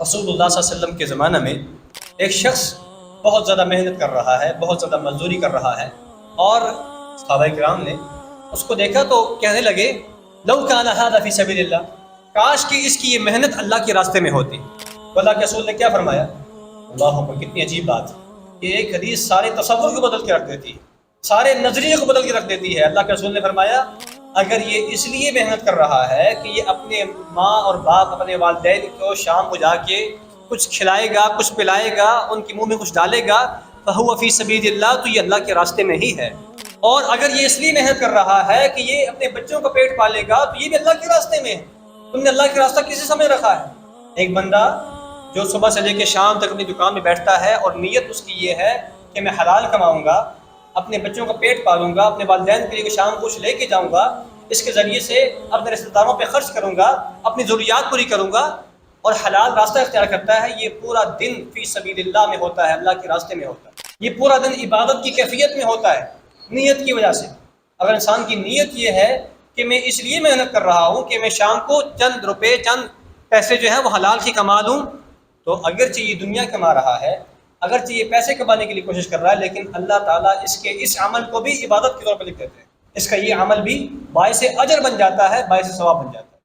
رسول اللہ صلی اللہ علیہ وسلم کے زمانہ میں ایک شخص بہت زیادہ محنت کر رہا ہے، بہت زیادہ مزدوری کر رہا ہے، اور صحابہ کرام نے اس کو دیکھا تو کہنے لگے لو کان ھذا فی سبیل اللہ، کاش کہ اس کی یہ محنت اللہ کے راستے میں ہوتی۔ تو اللہ کے رسول نے کیا فرمایا؟ اللہ اکبر، کتنی عجیب بات ہے۔ یہ ایک حدیث سارے تصور کو بدل کے رکھ دیتی ہے، سارے نظریے کو بدل کے رکھ دیتی ہے۔ اللہ کے رسول نے فرمایا اگر یہ اس لیے محنت کر رہا ہے کہ یہ اپنے ماں اور باپ، اپنے والدین کو شام کو جا کے کچھ کھلائے گا، کچھ پلائے گا، ان کے منہ میں کچھ ڈالے گا، فہو فی سبیل اللہ، تو یہ اللہ کے راستے میں ہی ہے۔ اور اگر یہ اس لیے محنت کر رہا ہے کہ یہ اپنے بچوں کا پیٹ پالے گا، تو یہ بھی اللہ کے راستے میں ہے۔ تم نے اللہ کے راستہ کسے سمجھ رکھا ہے؟ ایک بندہ جو صبح سے لے کے شام تک اپنی دکان میں بیٹھتا ہے اور نیت اس کی یہ ہے کہ میں حلال کماؤں گا، اپنے بچوں کا پیٹ پالوں گا، اپنے والدین کے لیے شام کچھ لے کے جاؤں گا، اس کے ذریعے سے اپنے رشتہ داروں پہ خرچ کروں گا، اپنی ضروریات پوری کروں گا، اور حلال راستہ اختیار کرتا ہے، یہ پورا دن فی سبیل اللہ میں ہوتا ہے، اللہ کے راستے میں ہوتا ہے، یہ پورا دن عبادت کی کیفیت میں ہوتا ہے، نیت کی وجہ سے۔ اگر انسان کی نیت یہ ہے کہ میں اس لیے محنت کر رہا ہوں کہ میں شام کو چند روپے، چند پیسے جو ہے وہ حلال کی کما لوں، تو اگرچہ یہ دنیا کما رہا ہے، اگرچہ یہ پیسے کمانے کے لیے کوشش کر رہا ہے، لیکن اللہ تعالیٰ اس کے اس عمل کو بھی عبادت کے طور پر لکھ دیتے ہیں۔ اس کا یہ عمل بھی باعث اجر بن جاتا ہے، باعث ثواب بن جاتا ہے۔